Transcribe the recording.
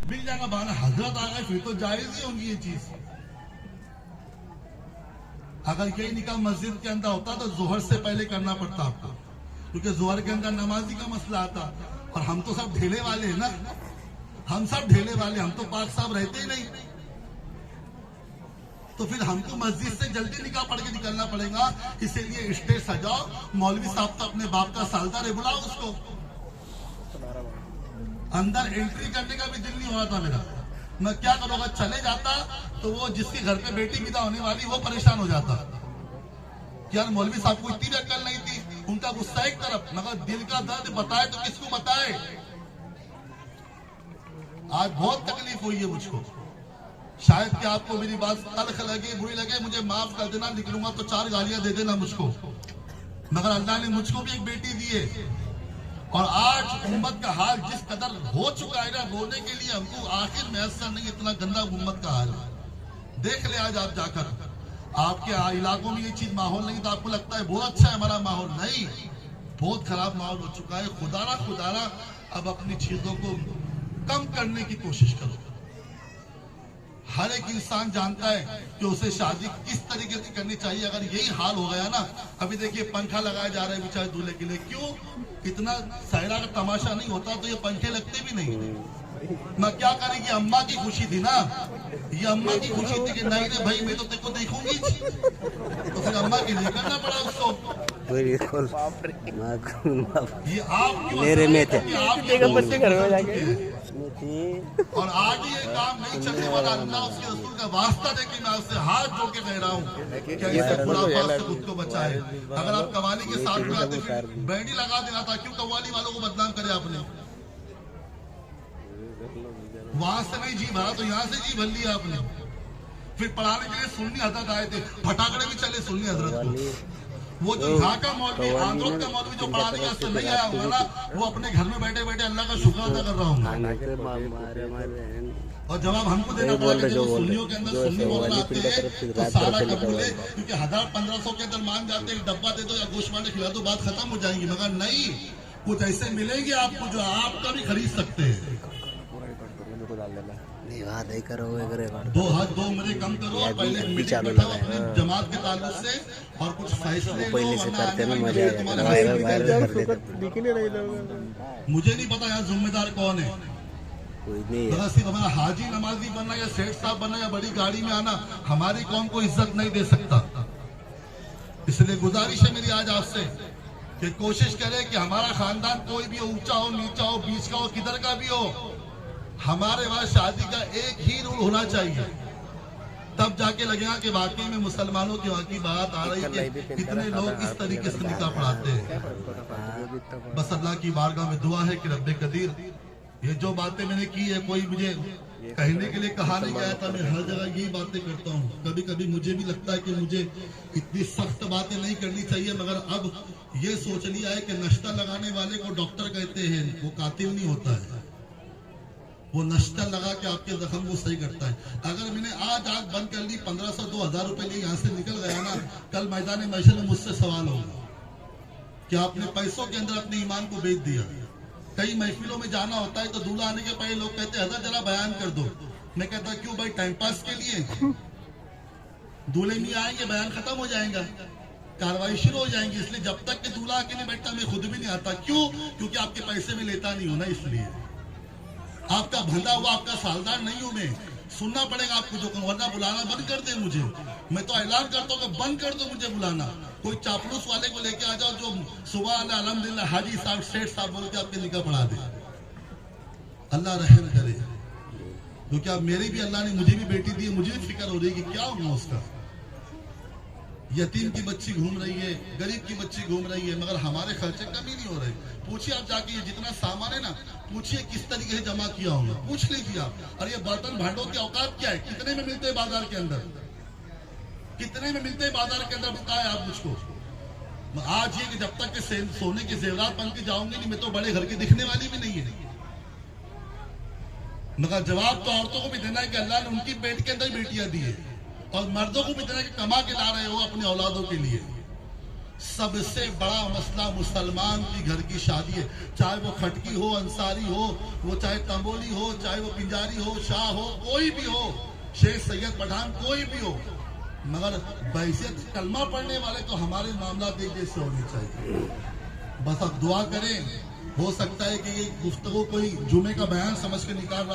मिल जाएगा बहाना। हजरत आ गए फिर तो जायज ही होंगी ये चीज। अगर यही निकाह मस्जिद के अंदर होता तो जोहर से पहले करना पड़ता आपको, क्योंकि जोहर के अंदर नमाजी का मसला आता। और हम तो सब ढेले वाले हैं ना, हम सब ढेले वाले, हम तो पाक साहब रहते ही नहीं। तो फिर हमको मस्जिद से जल्दी निकाह पढ़ के निकलना पड़ेगा। इसीलिए स्टेज सजाओ, मौलवी साहब तो अपने बाप का सालदार है, बुलाओ उसको। अंदर एंट्री करने का भी दिल नहीं हो रहा था मेरा। मैं क्या करूँगा, चले जाता तो वो जिसके घर पे बेटी विदा होने वाली वो परेशान हो जाता। यार मौलवी साहब को इतनी अक्ल नहीं थी, उनका गुस्सा एक तरफ, मगर दिल का दर्द बताए तो किसको बताए। आज बहुत तकलीफ हुई है मुझको। शायद कि आपको मेरी बात तल्ख लगे, बुरी लगे, मुझे माफ कर देना। निकलूंगा तो 4 गालियां दे देना मुझको, मगर अल्लाह ने मुझको भी एक बेटी दी है। और आज उम्मत का हाल जिस कदर हो चुका है ना, रोने के लिए हमको आखिर मैसर नहीं, इतना गंदा उम्मत का हाल है। देख ले आज आप जाकर, आपके इलाकों में ये चीज माहौल नहीं तो आपको लगता है बहुत अच्छा है हमारा माहौल, नहीं, बहुत खराब माहौल हो चुका है। खुदारा अब अपनी चीजों को कम करने की कोशिश करो। हर एक इंसान जानता है कि उसे शादी किस तरीके से करनी चाहिए। अगर यही हाल हो गया ना, अभी देखिए पंखा लगाया जा रहा है बेचारे दूल्हे के लिए, क्यों? इतना सहरा का तमाशा नहीं होता तो ये पंखे लगते भी नहीं। मैं क्या करेगी, अम्मा की खुशी थी ना, ये अम्मा की खुशी थी कि नहीं रे भाई मैं तो तेरे को देखूंगी, तो फिर अम्मा के लिए करना पड़ा उसको। ये आप मेरे में थे और आज ये काम नहीं चलने वाला। अल्लाह उसके रसूल का वास्ता दे कि मैं उससे हाथ जोड़ के कह रहा हूँ कि इससे खुराफात से खुद को बचाए। अगर आप कवाली के साथ में आते फिर बैंडी लगा देना था, क्यों कवाली वालों को बदनाम करे आपने? वहां से नहीं जी भरा तो यहाँ से जी भर लिया आपने। फिर पढ़ाने के लिए सुन्नी हजरत आए थे, फटाकड़े भी चले सुन्नी हजरत को। वो जो यहाँ का मौलवी, आंध्र का मौलवी जो पढ़ाने का से नहीं आया होगा ना, वो अपने घर में बैठे बैठे अल्लाह का शुक्र अदा कर रहा हूँ। और जवाब हमको देना पड़ेगा। जब सुन्नियों के अंदर सुन्नी मौलाना आते हैं तो सारा कबूल है, क्योंकि 1000-1500 के अंदर मान जाते हैं, डब्बा दे दो या गोश्त मांडे खिला दो, बात खत्म हो जाएगी। मगर नहीं, कुछ ऐसे मिलेंगे आपको जो आपका भी खरीद सकते हैं। दो हाथ दो मुझे कम करो, पहले मीटिंग बैठाओ अपने जमात के ताल्लुक से और कुछ फैसले लो, मुझे नहीं पता यहाँ जिम्मेदार कौन है। सिर्फ हमारा हाजी नमाजी बनना या सेठ साहब बनना या बड़ी गाड़ी में आना हमारी कौम को इज्जत नहीं दे सकता। इसलिए गुजारिश है मेरी आज आपसे कि कोशिश करें कि हमारा खानदान कोई भी ऊंचा हो, नीचा हो, बीच का हो, किधर का भी हो, हमारे वहां शादी का एक ही रूल होना चाहिए। तब जाके लगेगा कि वाकई में मुसलमानों की वहां की बात आ रही है कि कितने लोग इस तरीके से निकाह पढ़ाते हैं। बस अल्लाह की बारगाह में दुआ है कि रब्बे कदीर, ये जो बातें मैंने की है, कोई मुझे कहने के लिए कहा नहीं गया था, मैं हर जगह यही बातें करता हूँ। कभी कभी मुझे भी लगता है कि मुझे इतनी सख्त बातें नहीं करनी चाहिए, मगर अब ये सोच लिया है कि नश्ता लगाने वाले को डॉक्टर कहते हैं, वो कातिल नहीं होता है। वो नश्ता लगा के आपके जख्म को सही करता है। अगर मैंने आज आग बंद कर ली, 1500-2000 रुपए लिए यहाँ से निकल गया ना, कल मैदान महशर में मुझसे सवाल होगा कि आपने पैसों के अंदर अपने ईमान को बेच दिया। कई महफिलों में जाना होता है तो दूल्हा आने के पहले लोग कहते हैं हजरत जरा बयान कर दो। मैं कहता क्यों भाई, टाइम पास के लिए? दूल्हे नहीं आएंगे, बयान खत्म हो जाएगा, कार्रवाई शुरू हो जाएंगी। इसलिए जब तक कि दूल्हा आके नहीं बैठता मैं खुद भी नहीं आता। क्यों? क्योंकि आपके पैसे में लेता नहीं हूं ना, इसलिए आपका बंधा हुआ, आपका सालदार नहीं हूं मैं। सुनना पड़ेगा आपको जो कहूं, वरना बुलाना बंद कर दे मुझे। मैं तो ऐलान करता हूँ कि बंद कर दो मुझे बुलाना। कोई चापलूस वाले को लेके आ जाओ जो सुबह अल्हम्दुलिल्लाह हाजी साहब, सेठ साहब बोल के आपके निकाह पढ़ा दे। अल्लाह रहम करे, क्योंकि अब मेरी भी अल्लाह ने मुझे भी बेटी दी है, मुझे भी फिक्र हो रही है कि क्या होगा उसका। यतीम की बच्ची घूम रही है, गरीब की बच्ची घूम रही है, मगर हमारे खर्चे कमी नहीं हो रहे। पूछिए आप जाके, ये जितना सामान है ना, पूछिए किस तरीके से जमा किया होगा, पूछ लीजिए आप। और ये बर्तन भांडों की औकात क्या है, कितने में मिलते हैं बाजार के अंदर, कितने में मिलते हैं बाजार के अंदर, बताए आप मुझको। आज ये कि जब तक के सोने के जेवरात बन के जाऊंगे नहीं, मैं तो बड़े घर के दिखने वाली भी नहीं है। मगर जवाब तो औरतों को भी देना है कि अल्लाह ने उनकी पेट के अंदर बेटियां दी है, और मर्दों को भी देना है कि कमा के ला रहे हो अपने औलादों के लिए। सबसे बड़ा मसला मुसलमान की घर की शादी है, चाहे वो खटकी हो, अंसारी हो, वो चाहे तंबोली हो, चाहे वो पिंजारी हो, शाह हो, कोई भी हो, शेख सैयद पठान कोई भी हो, मगर बैसियत कलमा पढ़ने वाले तो हमारे मामला एक जैसे होने चाहिए। बस अब दुआ करें, हो सकता है कि ये गुफ्तगू कोई जुमे का बयान समझ के निकाल रहा